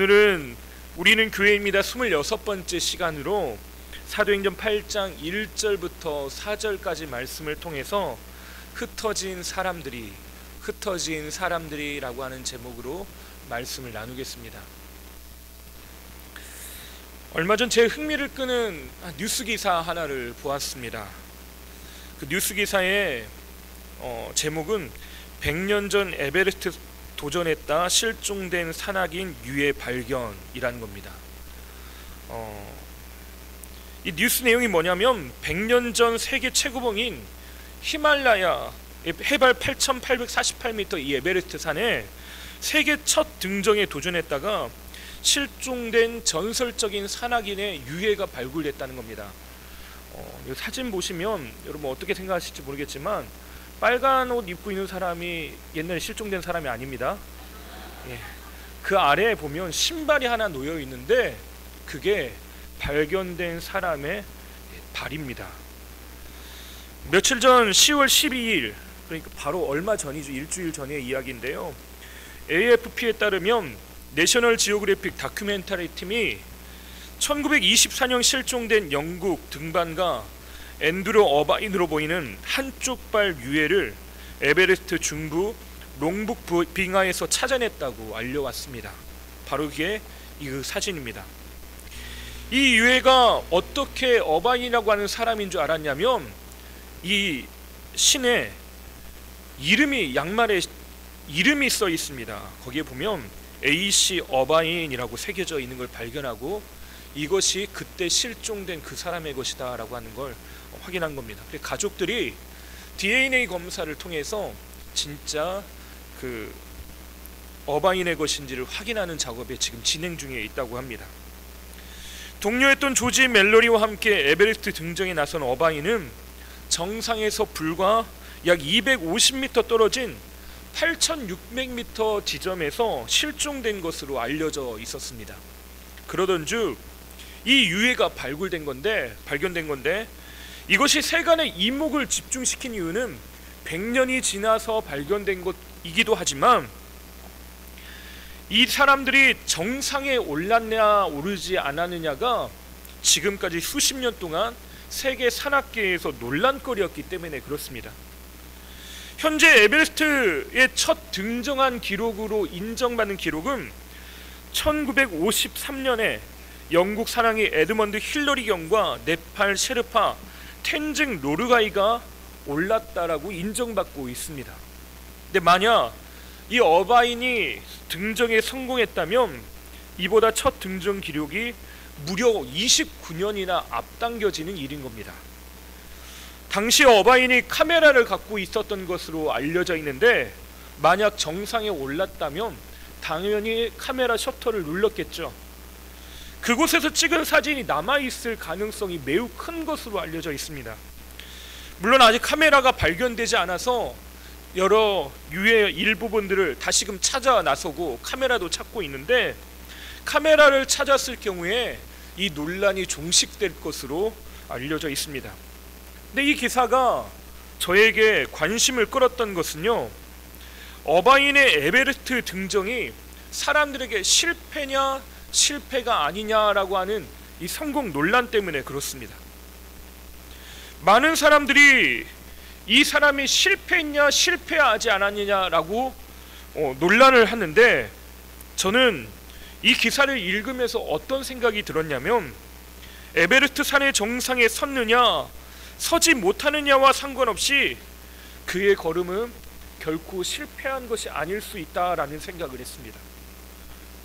오늘은 우리는 교회입니다 26번째 시간으로 사도행전 8장 1절부터 4절까지 말씀을 통해서 흩어진 사람들이라고 하는 제목으로 말씀을 나누겠습니다. 얼마 전 제 흥미를 끄는 뉴스 기사 하나를 보았습니다. 그 뉴스 기사의 제목은 100년 전 에베레스트 도전했다 실종된 산악인 유해 발견이라는 겁니다. 이 뉴스 내용이 뭐냐면 100년 전 세계 최고봉인 히말라야 해발 8,848m 이 에베레스트 산에 세계 첫 등정에 도전했다가 실종된 전설적인 산악인의 유해가 발굴됐다는 겁니다. 이 사진 보시면 여러분 어떻게 생각하실지 모르겠지만 빨간 옷 입고 있는 사람이 옛날에 실종된 사람이 아닙니다. 그 아래에 보면 신발이 하나 놓여 있는데 그게 발견된 사람의 발입니다. 며칠 전 10월 12일 그러니까 바로 얼마 전이죠. 일주일 전의 이야기인데요. AFP에 따르면 내셔널 지오그래픽 다큐멘터리 팀이 1924년 실종된 영국 등반가 앤드류 어바인으로 보이는 한쪽 발 유해를 에베레스트 중부 롱북 빙하에서 찾아냈다고 알려왔습니다. 바로 그게 이 사진입니다. 이 유해가 어떻게 어바인이라고 하는 사람인 줄 알았냐면 이 신에 양말에 이름이 써 있습니다. 거기에 보면 AC 어바인이라고 새겨져 있는 걸 발견하고 이것이 그때 실종된 그 사람의 것이다 라고 하는 걸 확인한 겁니다. 가족들이 DNA 검사를 통해서 진짜 그 어바인의 것인지를 확인하는 작업에 지금 진행 중에 있다고 합니다. 동료였던 조지 멜로리와 함께 에베레스트 등정에 나선 어바인은 정상에서 불과 약 250m 떨어진 8,600m 지점에서 실종된 것으로 알려져 있었습니다. 그러던즉 이 유해가 발견된 건데 이것이 세간의 이목을 집중시킨 이유는 100년이 지나서 발견된 것이기도 하지만 이 사람들이 정상에 올랐냐 오르지 않았느냐가 지금까지 수십 년 동안 세계 산악계에서 논란거리였기 때문에 그렇습니다. 현재 에베레스트의 첫 등정한 기록으로 인정받는 기록은 1953년에 영국 사랑이 에드먼드 힐러리 경과 네팔 셰르파 텐징 노르가이가 올랐다라고 인정받고 있습니다. 근데 만약 이 어바인이 등정에 성공했다면 이보다 첫 등정 기록이 무려 29년이나 앞당겨지는 일인 겁니다. 당시 어바인이 카메라를 갖고 있었던 것으로 알려져 있는데 만약 정상에 올랐다면 당연히 카메라 셔터를 눌렀겠죠. 그곳에서 찍은 사진이 남아있을 가능성이 매우 큰 것으로 알려져 있습니다. 물론 아직 카메라가 발견되지 않아서 여러 유해 일부분들을 다시금 찾아 나서고 카메라도 찾고 있는데 카메라를 찾았을 경우에 이 논란이 종식될 것으로 알려져 있습니다. 근데 이 기사가 저에게 관심을 끌었던 것은요, 어바인의 에베레스트 등정이 사람들에게 실패냐 실패가 아니냐라고 하는 이 성공 논란 때문에 그렇습니다. 많은 사람들이 이 사람이 실패했냐 실패하지 않았느냐라고 논란을 하는데 저는 이 기사를 읽으면서 어떤 생각이 들었냐면 에베레스트 산의 정상에 섰느냐 서지 못하느냐와 상관없이 그의 걸음은 결코 실패한 것이 아닐 수 있다라는 생각을 했습니다.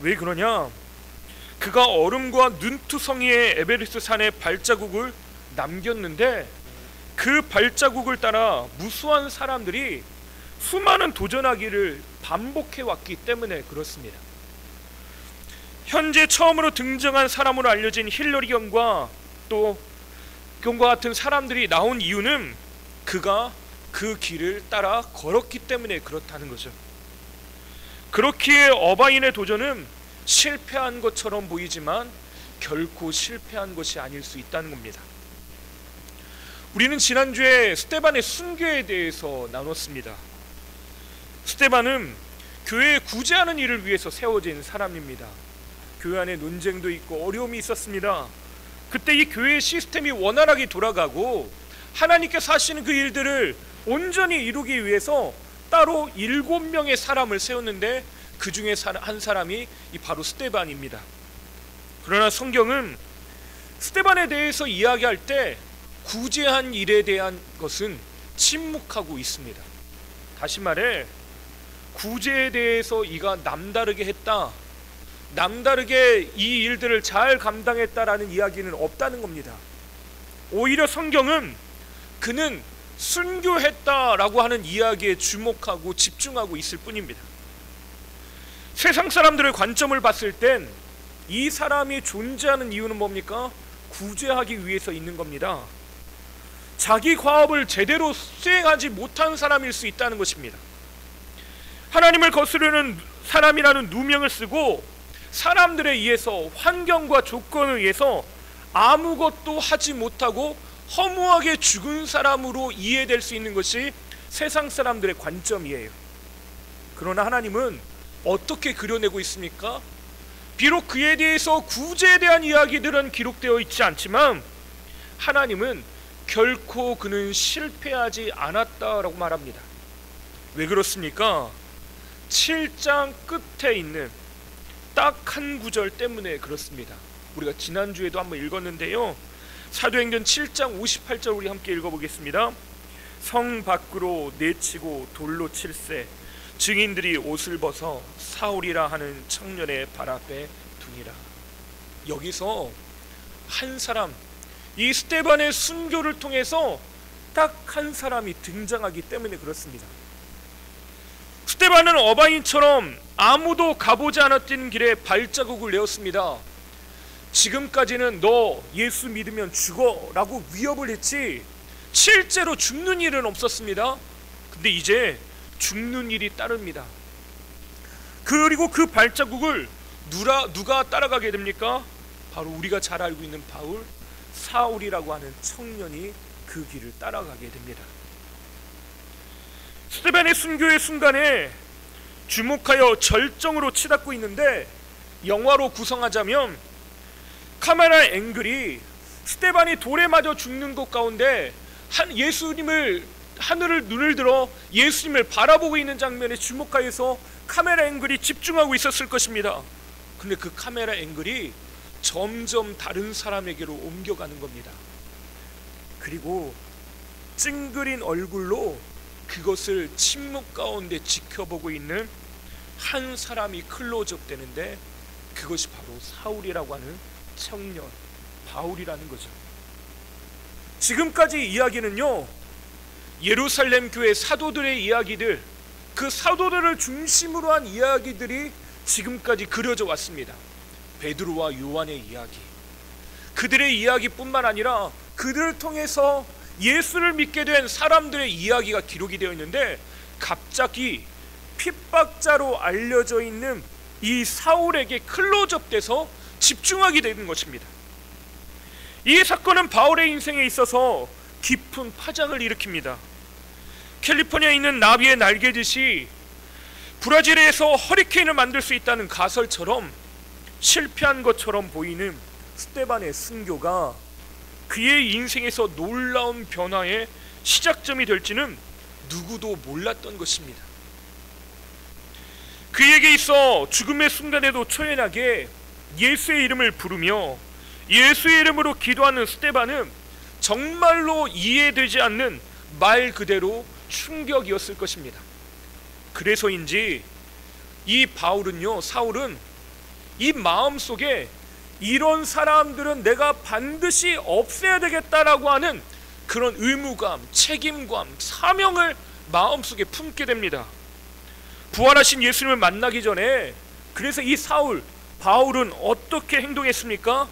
왜 그러냐? 그가 얼음과 눈투성이의 에베레스트 산의 발자국을 남겼는데 그 발자국을 따라 무수한 사람들이 수많은 도전하기를 반복해왔기 때문에 그렇습니다. 현재 처음으로 등장한 사람으로 알려진 힐러리 경과 또 경과 같은 사람들이 나온 이유는 그가 그 길을 따라 걸었기 때문에 그렇다는 거죠. 그렇기에 어바인의 도전은 실패한 것처럼 보이지만 결코 실패한 것이 아닐 수 있다는 겁니다. 우리는 지난주에 스데반의 순교에 대해서 나눴습니다. 스데반은 교회에 구제하는 일을 위해서 세워진 사람입니다. 교회 안에 논쟁도 있고 어려움이 있었습니다. 그때 이 교회의 시스템이 원활하게 돌아가고 하나님께서 하시는 그 일들을 온전히 이루기 위해서 따로 7명의 사람을 세웠는데 그 중에 한 사람이 바로 스데반입니다. 그러나 성경은 스데반에 대해서 이야기할 때 구제한 일에 대한 것은 침묵하고 있습니다. 다시 말해 구제에 대해서 이가 남다르게 했다, 남다르게 이 일들을 잘 감당했다라는 이야기는 없다는 겁니다. 오히려 성경은 그는 순교했다라고 하는 이야기에 주목하고 집중하고 있을 뿐입니다. 세상 사람들의 관점을 봤을 땐 이 사람이 존재하는 이유는 뭡니까? 구제하기 위해서 있는 겁니다. 자기 과업을 제대로 수행하지 못한 사람일 수 있다는 것입니다. 하나님을 거스르는 사람이라는 누명을 쓰고 사람들에 의해서, 환경과 조건에 의해서 아무것도 하지 못하고 허무하게 죽은 사람으로 이해될 수 있는 것이 세상 사람들의 관점이에요. 그러나 하나님은 어떻게 그려내고 있습니까? 비록 그에 대해서 구제에 대한 이야기들은 기록되어 있지 않지만 하나님은 결코 그는 실패하지 않았다라고 말합니다. 왜 그렇습니까? 7장 끝에 있는 딱 한 구절 때문에 그렇습니다. 우리가 지난주에도 한번 읽었는데요, 사도행전 7장 58절 우리 함께 읽어보겠습니다. 성 밖으로 내치고 돌로 칠세 증인들이 옷을 벗어 사울이라 하는 청년의 발 앞에 두니라. 여기서 한 사람, 이 스데반의 순교를 통해서 딱 한 사람이 등장하기 때문에 그렇습니다. 스데반은 어바인처럼 아무도 가보지 않았던 길에 발자국을 내었습니다. 지금까지는 너 예수 믿으면 죽어 라고 위협을 했지 실제로 죽는 일은 없었습니다. 근데 이제 죽는 일이 따릅니다. 그리고 그 발자국을 누가 따라가게 됩니까? 바로 우리가 잘 알고 있는 바울, 사울이라고 하는 청년이 그 길을 따라가게 됩니다. 스데반의 순교의 순간에 주목하여 절정으로 치닫고 있는데, 영화로 구성하자면 카메라 앵글이 스데반이 돌에 맞아 죽는 것 가운데 예수님을 하늘을 눈을 들어 예수님을 바라보고 있는 장면에 주목하여서 카메라 앵글이 집중하고 있었을 것입니다. 근데 그 카메라 앵글이 점점 다른 사람에게로 옮겨가는 겁니다. 그리고 찡그린 얼굴로 그것을 침묵 가운데 지켜보고 있는 한 사람이 클로즈업 되는데, 그것이 바로 사울이라고 하는 청년 바울이라는 거죠. 지금까지 이야기는요, 예루살렘 교회 사도들의 이야기들, 그 사도들을 중심으로 한 이야기들이 지금까지 그려져 왔습니다. 베드로와 요한의 이야기, 그들의 이야기뿐만 아니라 그들을 통해서 예수를 믿게 된 사람들의 이야기가 기록이 되어 있는데, 갑자기 핍박자로 알려져 있는 이 사울에게 클로즈업 돼서 집중하게 되는 것입니다. 이 사건은 바울의 인생에 있어서 깊은 파장을 일으킵니다. 캘리포니아에 있는 나비의 날개짓이 브라질에서 허리케인을 만들 수 있다는 가설처럼 실패한 것처럼 보이는 스데반의 순교가 그의 인생에서 놀라운 변화의 시작점이 될지는 누구도 몰랐던 것입니다. 그에게 있어 죽음의 순간에도 초연하게 예수의 이름을 부르며 예수의 이름으로 기도하는 스데반은 정말로 이해되지 않는 말 그대로 충격이었을 것입니다. 그래서인지 이 바울은요, 사울은 이 마음속에 이런 사람들은 내가 반드시 없애야 되겠다라고 하는 그런 의무감, 책임감, 사명을 마음속에 품게 됩니다. 부활하신 예수님을 만나기 전에 그래서 이 바울은 어떻게 행동했습니까?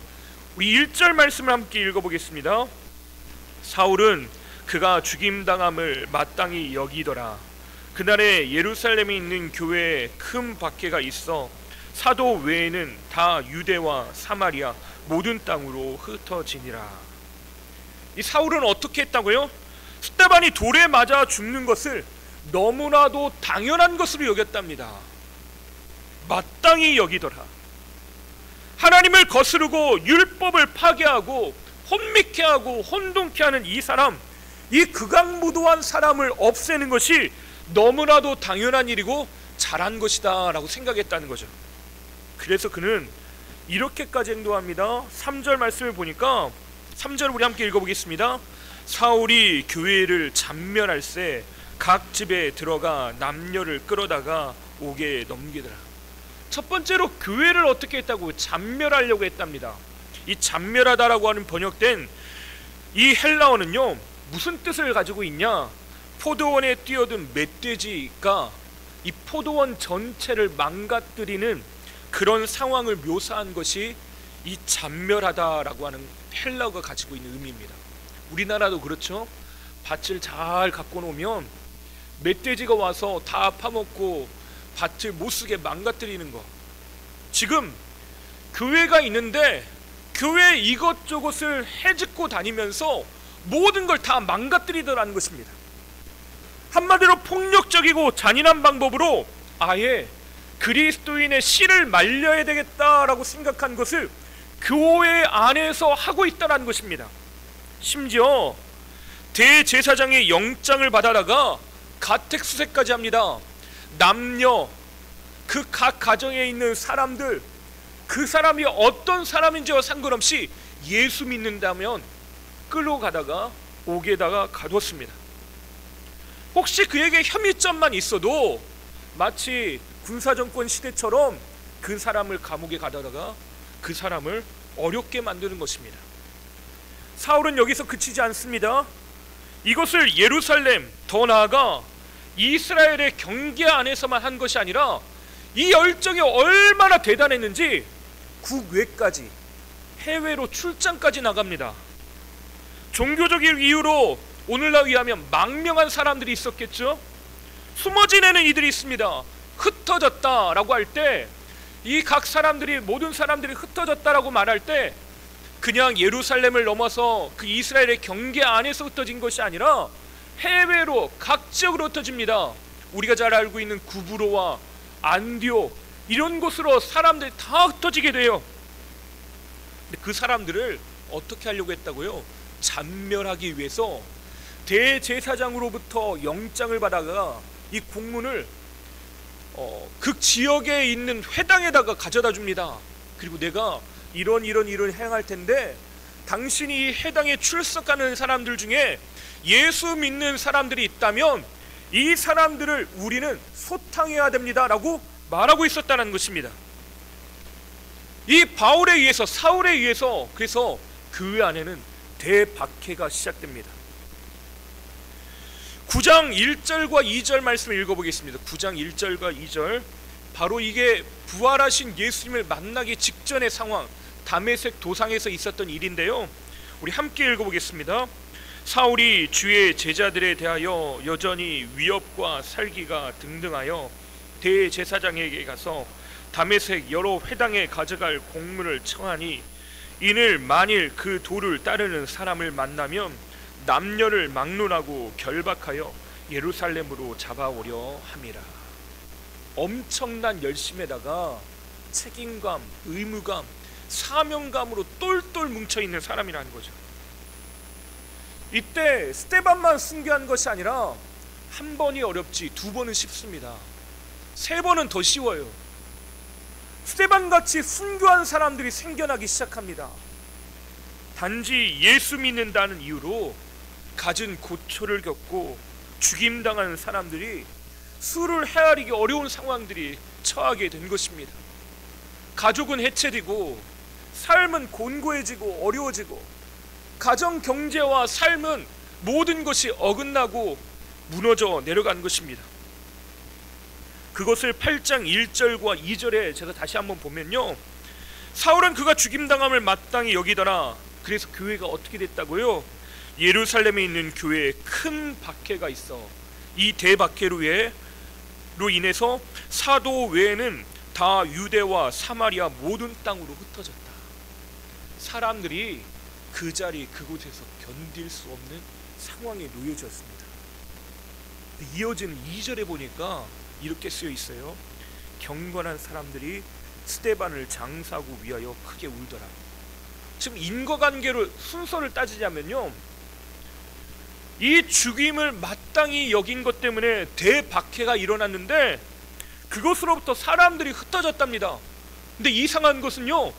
우리 1절 말씀을 함께 읽어보겠습니다. 사울은 그가 죽임당함을 마땅히 여기더라. 그날에 예루살렘에 있는 교회에 큰 박해가 있어 사도 외에는 다 유대와 사마리아 모든 땅으로 흩어지니라. 이 사울은 어떻게 했다고요? 스데반이 돌에 맞아 죽는 것을 너무나도 당연한 것으로 여겼답니다. 마땅히 여기더라. 거스르고 율법을 파괴하고 혼미케 하고 혼돈케 하는 이 사람, 이 극악무도한 사람을 없애는 것이 너무나도 당연한 일이고 잘한 것이다 라고 생각했다는 거죠. 그래서 그는 이렇게까지 행동합니다. 3절 말씀을 보니까 3절 우리 함께 읽어보겠습니다. 사울이 교회를 잔멸할세 각 집에 들어가 남녀를 끌어다가 옥에 넘기더라. 첫 번째로 교회를 어떻게 했다고? 잔멸하려고 했답니다. 이 잔멸하다라고 하는 번역된 이 헬라어는요, 무슨 뜻을 가지고 있냐? 포도원에 뛰어든 멧돼지가 이 포도원 전체를 망가뜨리는 그런 상황을 묘사한 것이 이 잔멸하다라고 하는 헬라어가 가지고 있는 의미입니다. 우리나라도 그렇죠. 밭을 잘 갖고 놓으면 멧돼지가 와서 다 파먹고 밭을 못쓰게 망가뜨리는 거. 지금 교회가 있는데 교회 이것저것을 해짓고 다니면서 모든 걸 다 망가뜨리더라는 것입니다. 한마디로 폭력적이고 잔인한 방법으로 아예 그리스도인의 씨를 말려야 되겠다라고 생각한 것을 교회 안에서 하고 있다는 것입니다. 심지어 대제사장의 영장을 받아다가 가택수색까지 합니다. 남녀, 그 각 가정에 있는 사람들, 그 사람이 어떤 사람인지와 상관없이 예수 믿는다면 끌어가다가 옥에다가 가뒀습니다. 혹시 그에게 혐의점만 있어도 마치 군사정권 시대처럼 그 사람을 감옥에 가다가 그 사람을 어렵게 만드는 것입니다. 사울은 여기서 그치지 않습니다. 이것을 예루살렘, 더 나아가 이스라엘의 경계 안에서만 한 것이 아니라 이 열정이 얼마나 대단했는지 국외까지, 해외로 출장까지 나갑니다. 종교적인 이유로 오늘날 의하면 망명한 사람들이 있었겠죠. 숨어 지내는 이들이 있습니다. 흩어졌다라고 할 때, 이 각 사람들이, 모든 사람들이 흩어졌다라고 말할 때 그냥 예루살렘을 넘어서 그 이스라엘의 경계 안에서 흩어진 것이 아니라 해외로 각 지역으로 흩어집니다. 우리가 잘 알고 있는 구브로와 안디옥, 이런 곳으로 사람들이 다 흩어지게 돼요. 근데 그 사람들을 어떻게 하려고 했다고요? 잔멸하기 위해서 대제사장으로부터 영장을 받아가 이 공문을 그 지역에 있는 회당에다가 가져다 줍니다. 그리고 내가 이런 행할 텐데 당신이 이 회당에 출석하는 사람들 중에 예수 믿는 사람들이 있다면 이 사람들을 우리는 소탕해야 됩니다 라고 말하고 있었다는 것입니다. 이 바울에 의해서, 사울에 의해서, 그래서 그 안에는 대박해가 시작됩니다. 9장 1절과 2절 말씀을 읽어보겠습니다. 9장 1절과 2절, 바로 이게 부활하신 예수님을 만나기 직전의 상황, 다메섹 도상에서 있었던 일인데요, 우리 함께 읽어보겠습니다. 사울이 주의 제자들에 대하여 여전히 위협과 살기가 등등하여 대제사장에게 가서 다메섹 여러 회당에 가져갈 공문을 청하니 이는 만일 그 도를 따르는 사람을 만나면 남녀를 막론하고 결박하여 예루살렘으로 잡아오려 함이라. 엄청난 열심에다가 책임감, 의무감, 사명감으로 똘똘 뭉쳐있는 사람이라는 거죠. 이때 스데반만 순교한 것이 아니라 한 번이 어렵지 두 번은 쉽습니다. 세 번은 더 쉬워요. 스데반같이 순교한 사람들이 생겨나기 시작합니다. 단지 예수 믿는다는 이유로 갖은 고초를 겪고 죽임당하는 사람들이 수를 헤아리기 어려운 상황들이 처하게 된 것입니다. 가족은 해체되고 삶은 곤고해지고 어려워지고 가정 경제와 삶은 모든 것이 어긋나고 무너져 내려간 것입니다. 그것을 8장 1절과 2절에 제가 다시 한번 보면요, 사울은 그가 죽임당함을 마땅히 여기더라. 그래서 교회가 어떻게 됐다고요? 예루살렘에 있는 교회에 큰 박해가 있어 이 대박해로 인해서 사도 외에는 다 유대와 사마리아 모든 땅으로 흩어졌다. 사람들이 그 자리 그곳에서 견딜 수 없는 상황에 놓여졌습니다. 이어지는 2절에 보니까 이렇게 쓰여 있어요. 경건한 사람들이 스데반을 장사하고 위하여 크게 울더라. 지금 인과관계로 순서를 따지자면요, 이 죽임을 마땅히 여긴 것 때문에 대박해가 일어났는데 그것으로부터 사람들이 흩어졌답니다. 근데 이상한 것은요,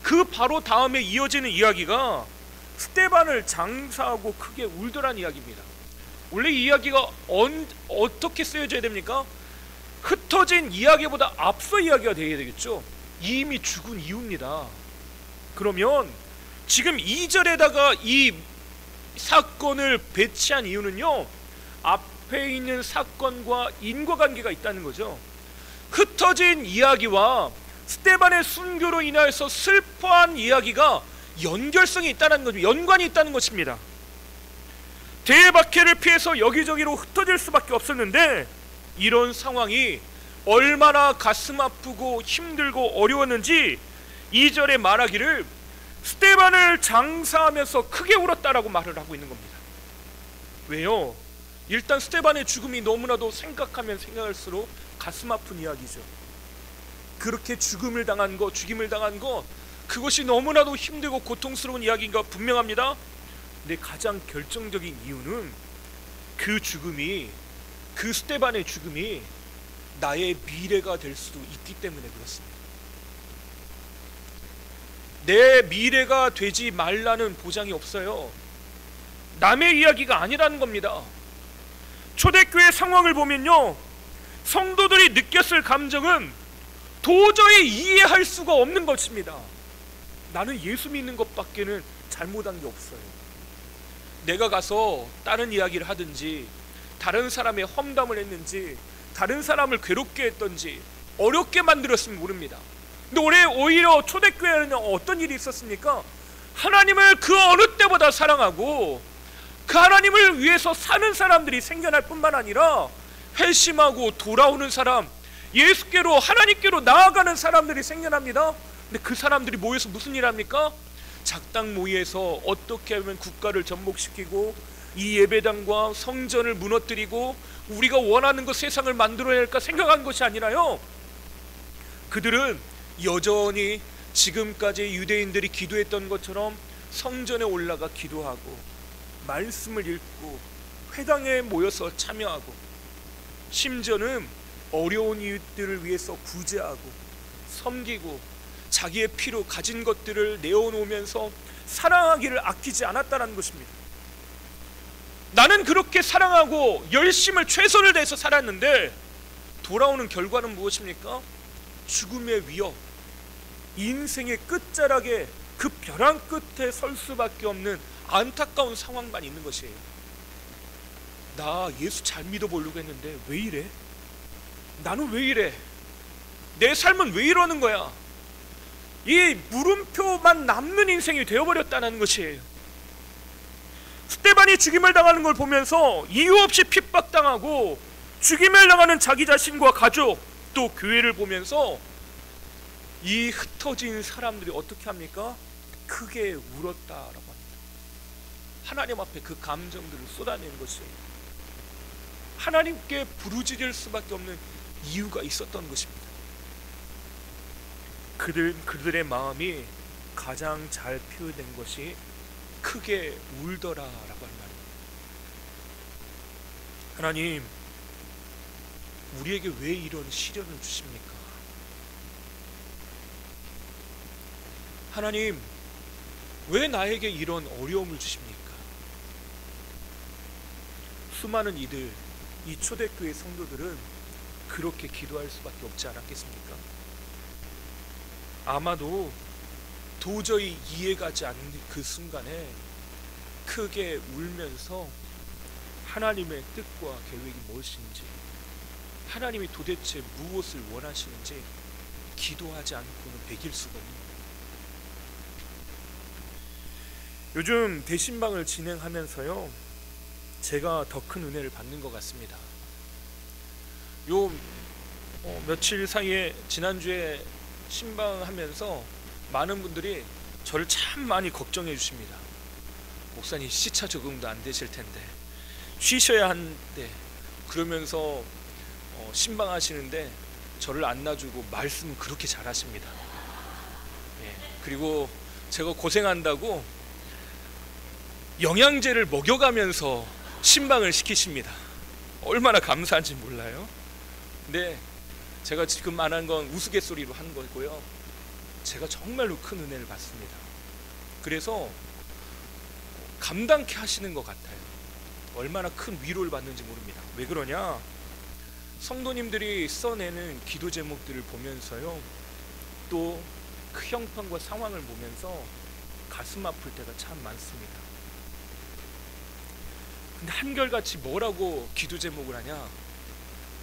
그 바로 다음에 이어지는 이야기가 스데반을 장사하고 크게 울더란 이야기입니다. 원래 이 이야기가 어떻게 쓰여져야 됩니까? 흩어진 이야기보다 앞서 이야기가 되어야 되겠죠. 이미 죽은 이유입니다. 그러면 지금 2절에다가 이 사건을 배치한 이유는요, 앞에 있는 사건과 인과관계가 있다는 거죠. 흩어진 이야기와 스데반의 순교로 인하여서 슬퍼한 이야기가 연결성이 있다는 거죠. 연관이 있다는 것입니다. 대박해를 피해서 여기저기로 흩어질 수밖에 없었는데 이런 상황이 얼마나 가슴 아프고 힘들고 어려웠는지 2절에 말하기를 스데반을 장사하면서 크게 울었다라고 말을 하고 있는 겁니다. 왜요? 일단 스데반의 죽음이 너무나도 생각하면 생각할수록 가슴 아픈 이야기죠. 그렇게 죽임을 당한 거, 그것이 너무나도 힘들고 고통스러운 이야기인가 분명합니다. 근데 가장 결정적인 이유는 그 죽음이, 그 스데반의 죽음이 나의 미래가 될 수도 있기 때문에 그렇습니다. 내 미래가 되지 말라는 보장이 없어요. 남의 이야기가 아니라는 겁니다. 초대교회 상황을 보면요, 성도들이 느꼈을 감정은 도저히 이해할 수가 없는 것입니다. 나는 예수 믿는 것밖에는 잘못한 게 없어요. 내가 가서 다른 이야기를 하든지, 다른 사람의 험담을 했는지, 다른 사람을 괴롭게 했던지 어렵게 만들었으면 모릅니다. 근데 오히려 초대교회에는 어떤 일이 있었습니까? 하나님을 그 어느 때보다 사랑하고 그 하나님을 위해서 사는 사람들이 생겨날 뿐만 아니라 회심하고 돌아오는 사람, 예수께로, 하나님께로 나아가는 사람들이 생겨납니다. 근데 그 사람들이 모여서 무슨 일 합니까? 작당 모의에서 어떻게 하면 국가를 전복시키고 이 예배당과 성전을 무너뜨리고 우리가 원하는 것, 세상을 만들어야 할까 생각한 것이 아니라요, 그들은 여전히 지금까지 유대인들이 기도했던 것처럼 성전에 올라가 기도하고 말씀을 읽고 회당에 모여서 참여하고, 심지어는 어려운 이웃들을 위해서 구제하고 섬기고 자기의 피로 가진 것들을 내어놓으면서 사랑하기를 아끼지 않았다는 것입니다. 나는 그렇게 사랑하고 열심을 최선을 다해서 살았는데 돌아오는 결과는 무엇입니까? 죽음의 위협, 인생의 끝자락에 그 벼랑 끝에 설 수밖에 없는 안타까운 상황만 있는 것이에요. 나 예수 잘 믿어보려고 했는데 왜 이래? 나는 왜 이래? 내 삶은 왜 이러는 거야? 이 물음표만 남는 인생이 되어버렸다는 것이에요. 스데반이 죽임을 당하는 걸 보면서 이유 없이 핍박당하고 죽임을 당하는 자기 자신과 가족, 또 교회를 보면서 이 흩어진 사람들이 어떻게 합니까? 크게 울었다라고 합니다. 하나님 앞에 그 감정들을 쏟아낸 것이에요. 하나님께 부르짖을 수밖에 없는 이유가 있었던 것입니다. 그들의 마음이 가장 잘 표현된 것이 크게 울더라라고 한 말입니다. 하나님, 우리에게 왜 이런 시련을 주십니까? 하나님, 왜 나에게 이런 어려움을 주십니까? 수많은 이들, 이 초대교회 성도들은 그렇게 기도할 수밖에 없지 않았겠습니까? 아마도 도저히 이해가지 않는 그 순간에 크게 울면서 하나님의 뜻과 계획이 무엇인지, 하나님이 도대체 무엇을 원하시는지 기도하지 않고는 배길 수가 없는 거예요. 요즘 대신방을 진행하면서요, 제가 더 큰 은혜를 받는 것 같습니다. 며칠 사이에, 지난주에 신방하면서 많은 분들이 저를 참 많이 걱정해 주십니다. 목사님, 시차 적응도 안 되실 텐데 쉬셔야 하는데, 그러면서 신방하시는데 저를 안아주고 말씀을 그렇게 잘하십니다. 예, 그리고 제가 고생한다고 영양제를 먹여가면서 신방을 시키십니다. 얼마나 감사한지 몰라요. 근데 제가 지금 말한 건 우스갯소리로 한 거고요. 제가 정말로 큰 은혜를 받습니다. 그래서 감당케 하시는 것 같아요. 얼마나 큰 위로를 받는지 모릅니다. 왜 그러냐? 성도님들이 써내는 기도 제목들을 보면서요, 또 그 형편과 상황을 보면서 가슴 아플 때가 참 많습니다. 근데 한결같이 뭐라고 기도 제목을 하냐?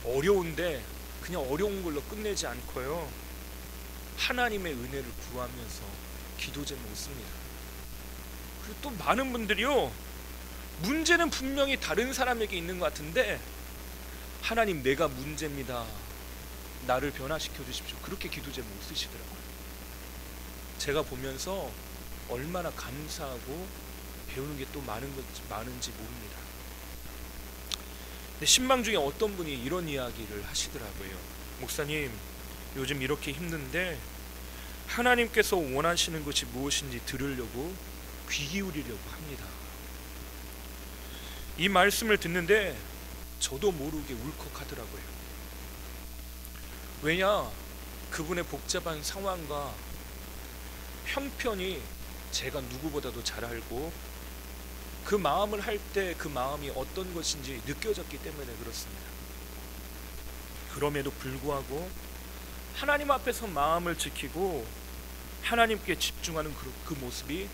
어려운데 그냥 어려운 걸로 끝내지 않고요, 하나님의 은혜를 구하면서 기도 제목을 씁니다. 그리고 또 많은 분들이요, 문제는 분명히 다른 사람에게 있는 것 같은데 하나님, 내가 문제입니다, 나를 변화시켜 주십시오, 그렇게 기도 제목을 쓰시더라고요. 제가 보면서 얼마나 감사하고 배우는 게 또 많은지 모릅니다. 근데 신방 중에 어떤 분이 이런 이야기를 하시더라고요. 목사님, 요즘 이렇게 힘든데 하나님께서 원하시는 것이 무엇인지 들으려고 귀 기울이려고 합니다. 이 말씀을 듣는데 저도 모르게 울컥하더라고요. 왜냐? 그분의 복잡한 상황과 형편이 제가 누구보다도 잘 알고 그 마음을 할 때 그 마음이 어떤 것인지 느껴졌기 때문에 그렇습니다. 그럼에도 불구하고 하나님 앞에서 마음을 지키고 하나님께 집중하는 그 모습이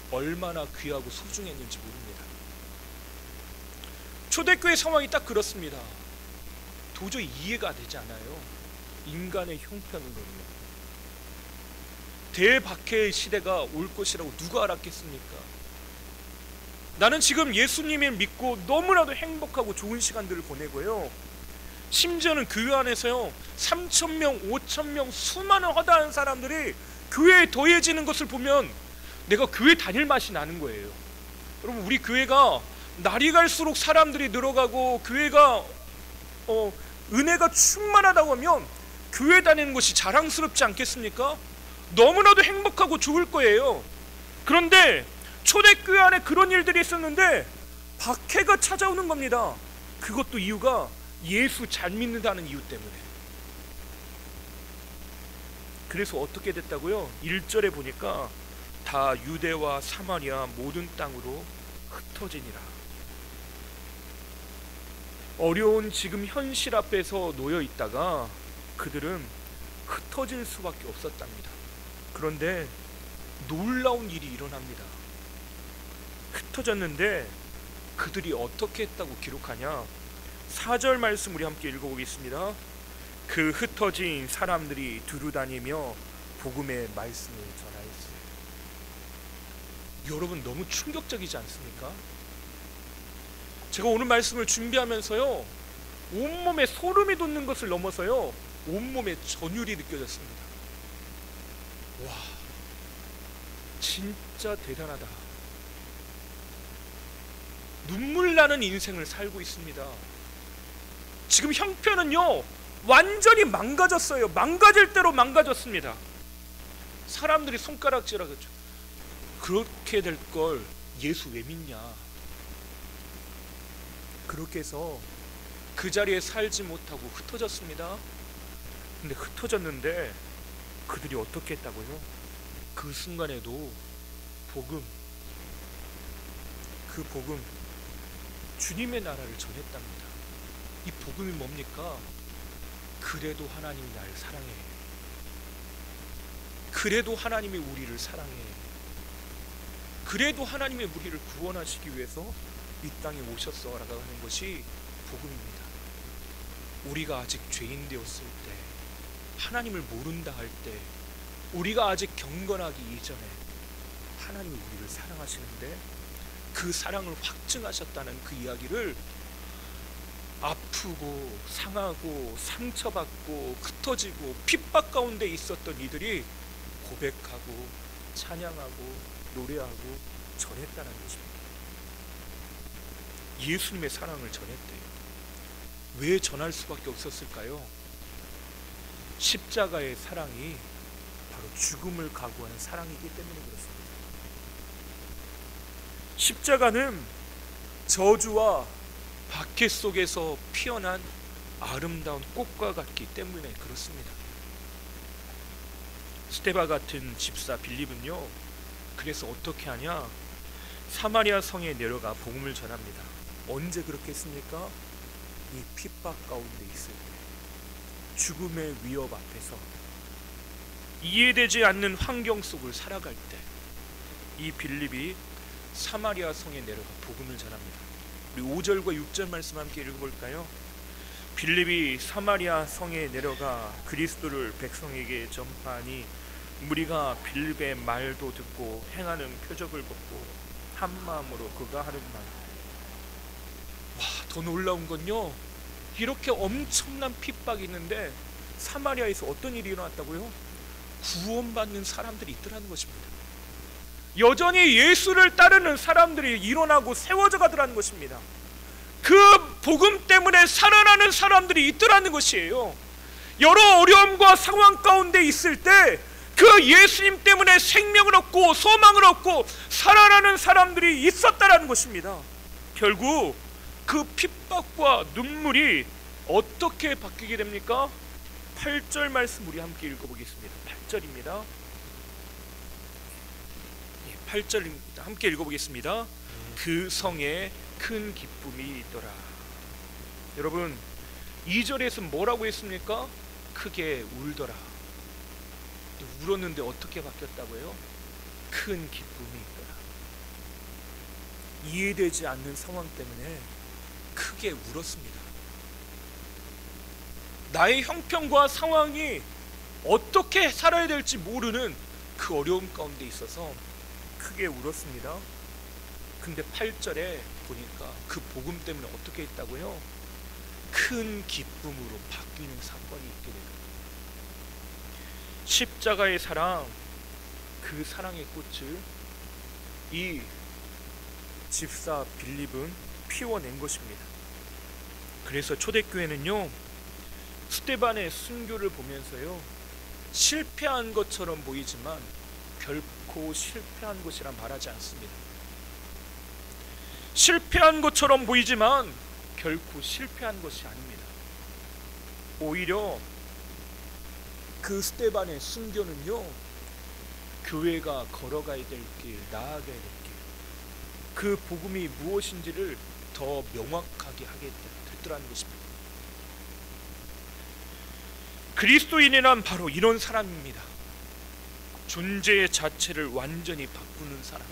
얼마나 귀하고 소중했는지 모릅니다. 초대교회 상황이 딱 그렇습니다. 도저히 이해가 되지 않아요. 인간의 형편으로는 대박해의 시대가 올 것이라고 누가 알았겠습니까? 나는 지금 예수님을 믿고 너무나도 행복하고 좋은 시간들을 보내고요, 심지어는 교회 안에서요 3,000명, 5,000명 수많은 허다한 사람들이 교회에 더해지는 것을 보면 내가 교회 다닐 맛이 나는 거예요. 여러분, 우리 교회가 날이 갈수록 사람들이 늘어가고 교회가 은혜가 충만하다고 하면 교회 다니는 것이 자랑스럽지 않겠습니까? 너무나도 행복하고 좋을 거예요. 그런데 초대교회 안에 그런 일들이 있었는데 박해가 찾아오는 겁니다. 그것도 이유가 예수 잘 믿는다는 이유 때문에. 그래서 어떻게 됐다고요? 1절에 보니까 다 유대와 사마리아 모든 땅으로 흩어지니라. 어려운 지금 현실 앞에서 놓여 있다가 그들은 흩어질 수밖에 없었답니다. 그런데 놀라운 일이 일어납니다. 흩어졌는데 그들이 어떻게 했다고 기록하냐? 4절 말씀 우리 함께 읽어보겠습니다. 그 흩어진 사람들이 두루다니며 복음의 말씀을 전하였어요. 여러분, 너무 충격적이지 않습니까? 제가 오늘 말씀을 준비하면서요, 온몸에 소름이 돋는 것을 넘어서요, 온몸에 전율이 느껴졌습니다. 와, 진짜 대단하다. 눈물 나는 인생을 살고 있습니다. 지금 형편은요 완전히 망가졌어요. 망가질 대로 망가졌습니다. 사람들이 손가락질하겠죠. 그렇게 될 걸 예수 왜 믿냐? 그렇게 해서 그 자리에 살지 못하고 흩어졌습니다. 근데 흩어졌는데 그들이 어떻게 했다고요? 그 순간에도 그 복음, 주님의 나라를 전했답니다. 이 복음이 뭡니까? 그래도 하나님이 나를 사랑해. 그래도 하나님이 우리를 사랑해. 그래도 하나님의 우리를 구원하시기 위해서 이 땅에 오셨어 라고 하는 것이 복음입니다. 우리가 아직 죄인 되었을 때, 하나님을 모른다 할 때, 우리가 아직 경건하기 이전에 하나님이 우리를 사랑하시는데 그 사랑을 확증하셨다는 그 이야기를 아프고 상하고 상처받고 흩어지고 핍박 가운데 있었던 이들이 고백하고 찬양하고 노래하고 전했다는 것입니다. 예수님의 사랑을 전했대요. 왜 전할 수밖에 없었을까요? 십자가의 사랑이 바로 죽음을 각오한 사랑이기 때문에 그렇습니다. 십자가는 저주와 박해 속에서 피어난 아름다운 꽃과 같기 때문에 그렇습니다. 스데반 같은 집사 빌립은요, 그래서 어떻게 하냐? 사마리아 성에 내려가 복음을 전합니다. 언제 그렇게 했습니까? 이 핍박 가운데 있을 때, 죽음의 위협 앞에서, 이해되지 않는 환경 속을 살아갈 때, 이 빌립이 사마리아 성에 내려가 복음을 전합니다. 우리 5절과 6절 말씀 함께 읽어볼까요? 빌립이 사마리아 성에 내려가 그리스도를 백성에게 전파하니 무리가 빌립의 말도 듣고 행하는 표적을 보고 한 마음으로 그가 하는 말. 와, 더 놀라운 건요, 이렇게 엄청난 핍박이 있는데 사마리아에서 어떤 일이 일어났다고요? 구원받는 사람들이 있더라는 것입니다. 여전히 예수를 따르는 사람들이 일어나고 세워져 가더라는 것입니다. 그 복음 때문에 살아나는 사람들이 있더라는 것이에요. 여러 어려움과 상황 가운데 있을 때 그 예수님 때문에 생명을 얻고 소망을 얻고 살아나는 사람들이 있었다라는 것입니다. 결국 그 핍박과 눈물이 어떻게 바뀌게 됩니까? 8절 말씀 우리 함께 읽어보겠습니다. 8절입니다. 8절입니다. 함께 읽어보겠습니다. 그 성에 큰 기쁨이 있더라. 여러분, 2절에서 뭐라고 했습니까? 크게 울더라. 울었는데 어떻게 바뀌었다고요? 큰 기쁨이 있더라. 이해되지 않는 상황 때문에 크게 울었습니다. 나의 형편과 상황이 어떻게 살아야 될지 모르는 그 어려움 가운데 있어서 크게 울었습니다. 근데 8절에 보니까 그 복음 때문에 어떻게 했다고요? 큰 기쁨으로 바뀌는 사건이 있게 됩니다. 십자가의 사랑, 그 사랑의 꽃을 이 집사 빌립은 피워낸 것입니다. 그래서 초대교회는요, 스데반의 순교를 보면서요, 실패한 것처럼 보이지만 결코 실패한 것이란 말하지 않습니다. 실패한 것처럼 보이지만 결코 실패한 것이 아닙니다. 오히려 그 스데반의 순교는요, 교회가 걸어가야 될 길, 나아가야 될 길, 그 복음이 무엇인지를 더 명확하게 하게 됐더라는 것입니다. 그리스도인이란 바로 이런 사람입니다. 존재 자체를 완전히 바꾸는 사람.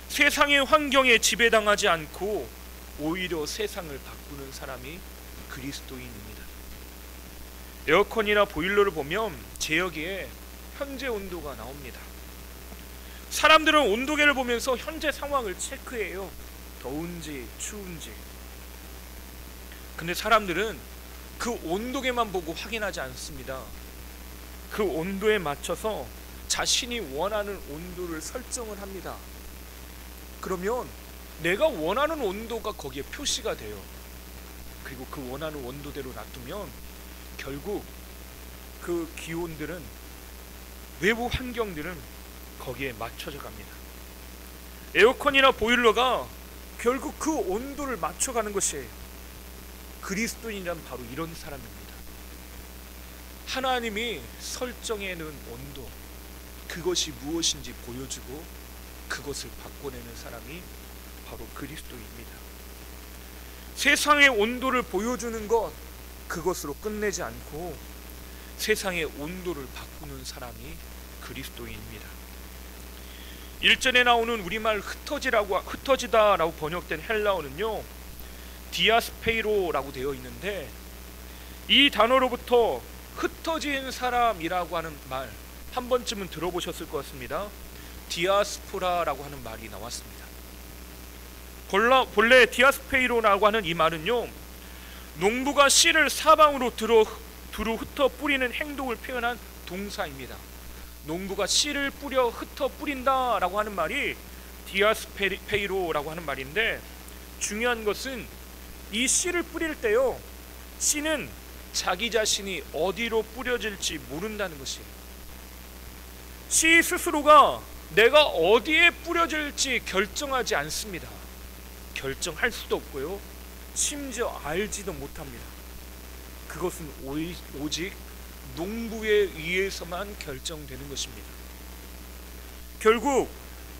세상의 환경에 지배당하지 않고 오히려 세상을 바꾸는 사람이 그리스도인입니다. 에어컨이나 보일러를 보면 제어기에 현재 온도가 나옵니다. 사람들은 온도계를 보면서 현재 상황을 체크해요. 더운지 추운지. 근데 사람들은 그 온도계만 보고 확인하지 않습니다. 그 온도에 맞춰서 자신이 원하는 온도를 설정을 합니다. 그러면 내가 원하는 온도가 거기에 표시가 돼요. 그리고 그 원하는 온도대로 놔두면 결국 그 기온들은, 외부 환경들은 거기에 맞춰져 갑니다. 에어컨이나 보일러가 결국 그 온도를 맞춰가는 것이에요. 그리스도인이란 바로 이런 사람입니다. 하나님이 설정해 놓은 온도, 그것이 무엇인지 보여주고 그것을 바꿔내는 사람이 바로 그리스도입니다. 세상의 온도를 보여주는 것, 그것으로 끝내지 않고 세상의 온도를 바꾸는 사람이 그리스도인입니다. 1절에 나오는 우리말 흩어지다라고 번역된 헬라어는요, 디아스페이로라고 되어 있는데, 이 단어로부터 흩어진 사람이라고 하는 말 한 번쯤은 들어보셨을 것 같습니다. 디아스포라라고 하는 말이 나왔습니다. 본래 디아스페이로라고 하는 이 말은요, 농부가 씨를 사방으로 두루 흩어 뿌리는 행동을 표현한 동사입니다. 농부가 씨를 뿌려 흩어 뿌린다라고 하는 말이 디아스페이로라고 하는 말인데, 중요한 것은 이 씨를 뿌릴 때요, 씨는 자기 자신이 어디로 뿌려질지 모른다는 것이에요. 시 스스로가 내가 어디에 뿌려질지 결정하지 않습니다. 결정할 수도 없고요, 심지어 알지도 못합니다. 그것은 오직 농부에 의해서만 결정되는 것입니다. 결국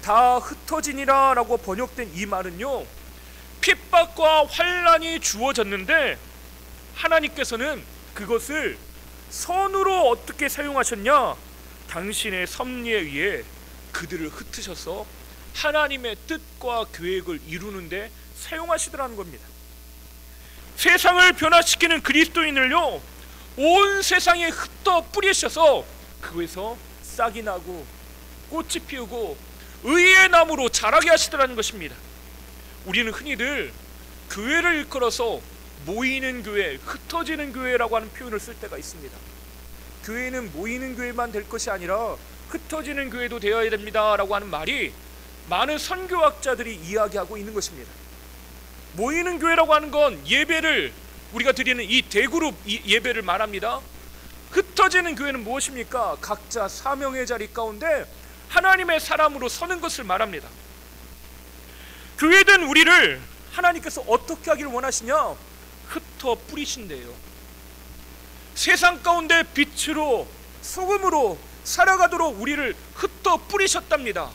다 흩어지니라 라고 번역된 이 말은요, 핍박과 환난이 주어졌는데 하나님께서는 그것을 선으로 어떻게 사용하셨냐? 당신의 섭리에 의해 그들을 흩으셔서 하나님의 뜻과 계획을 이루는데 사용하시더라는 겁니다. 세상을 변화시키는 그리스도인을요, 온 세상에 흩어 뿌리셔서 그곳에서 싹이 나고 꽃이 피우고 의의 나무로 자라게 하시더라는 것입니다. 우리는 흔히들 교회를 일컬어서 모이는 교회, 흩어지는 교회라고 하는 표현을 쓸 때가 있습니다. 교회는 모이는 교회만 될 것이 아니라 흩어지는 교회도 되어야 됩니다 라고 하는 말이 많은 선교학자들이 이야기하고 있는 것입니다. 모이는 교회라고 하는 건 예배를 우리가 드리는 이 대그룹 예배를 말합니다. 흩어지는 교회는 무엇입니까? 각자 사명의 자리 가운데 하나님의 사람으로 서는 것을 말합니다. 교회된 우리를 하나님께서 어떻게 하기를 원하시냐? 흩어 뿌리신대요. 세상 가운데 빛으로 소금으로 살아가도록 우리를 흩어 뿌리셨답니다.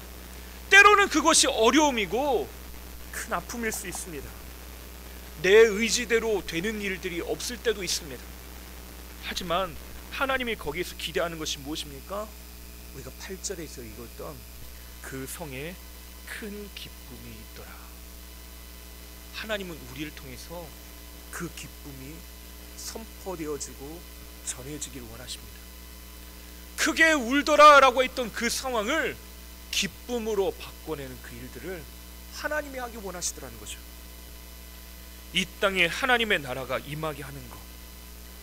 때로는 그것이 어려움이고 큰 아픔일 수 있습니다. 내 의지대로 되는 일들이 없을 때도 있습니다. 하지만 하나님이 거기에서 기대하는 것이 무엇입니까? 우리가 8절에서 읽었던 그 성에 큰 기쁨이 있더라. 하나님은 우리를 통해서 그 기쁨이 선포되어지고 전해지길 원하십니다. 크게 울더라 라고 했던 그 상황을 기쁨으로 바꿔내는 그 일들을 하나님이 하기 원하시더라는 거죠. 이 땅에 하나님의 나라가 임하게 하는 것,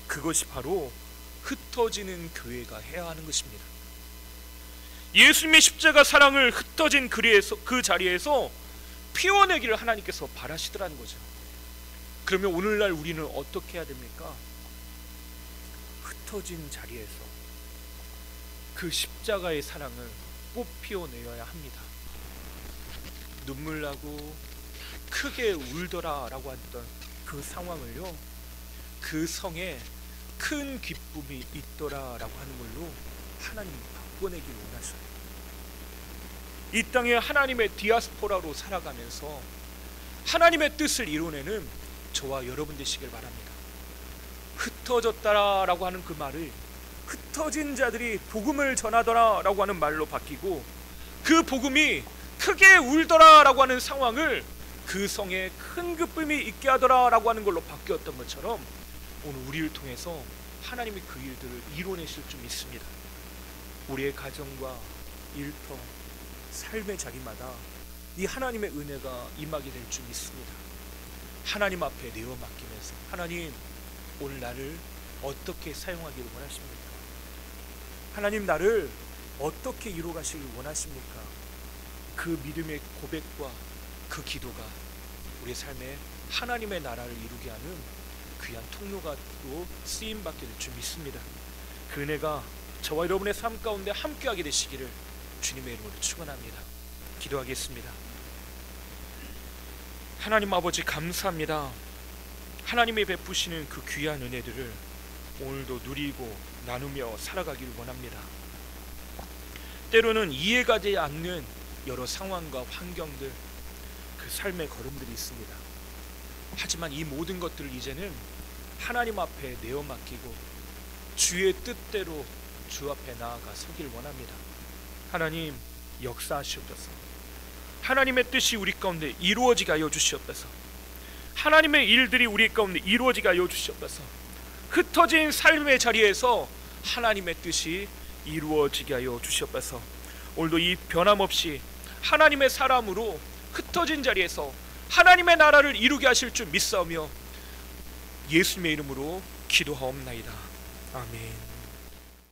그것이 바로 흩어지는 교회가 해야 하는 것입니다. 예수님의 십자가 사랑을 흩어진 그 자리에서 피워내기를 하나님께서 바라시더라는 거죠. 그러면 오늘날 우리는 어떻게 해야 됩니까? 흩어진 자리에서 그 십자가의 사랑을 꽃피워내어야 합니다. 눈물 나고 크게 울더라 라고 했던 그 상황을요, 그 성에 큰 기쁨이 있더라 라고 하는 걸로 하나님이 바꿔내기를 원하셔요. 이 땅에 하나님의 디아스포라로 살아가면서 하나님의 뜻을 이뤄내는 저와 여러분 되시길 바랍니다. 흩어졌다라 라고 하는 그 말을 흩어진 자들이 복음을 전하더라 라고 하는 말로 바뀌고, 그 복음이 크게 울더라 라고 하는 상황을 그 성에 큰 기쁨이 있게 하더라 라고 하는 걸로 바뀌었던 것처럼 오늘 우리를 통해서 하나님이 그 일들을 이뤄내실 줄 믿습니다. 우리의 가정과 일터, 삶의 자리마다 이 하나님의 은혜가 임하게 될 줄 믿습니다. 하나님 앞에 내어 맡기면서, 하나님 오늘 나를 어떻게 사용하기를 원하십니까? 하나님 나를 어떻게 이루어가시길 원하십니까? 그 믿음의 고백과 그 기도가 우리 삶에 하나님의 나라를 이루게 하는 귀한 통로가 또 쓰임받게 될 줄 믿습니다. 그 은혜가 저와 여러분의 삶 가운데 함께하게 되시기를 주님의 이름으로 축원합니다. 기도하겠습니다. 하나님 아버지 감사합니다. 하나님이 베푸시는 그 귀한 은혜들을 오늘도 누리고 나누며 살아가기를 원합니다. 때로는 이해가 되지 않는 여러 상황과 환경들, 그 삶의 걸음들이 있습니다. 하지만 이 모든 것들을 이제는 하나님 앞에 내어 맡기고 주의 뜻대로 주 앞에 나아가 서길 원합니다. 하나님 역사하시옵소서. 하나님의 뜻이 우리 가운데 이루어지게 하여 주시옵소서. 하나님의 일들이 우리 가운데 이루어지게 하여 주시옵소서. 흩어진 삶의 자리에서 하나님의 뜻이 이루어지게 하여 주시옵소서. 오늘도 이 변함없이 하나님의 사람으로 흩어진 자리에서 하나님의 나라를 이루게 하실 줄 믿사오며 예수님의 이름으로 기도하옵나이다. 아멘.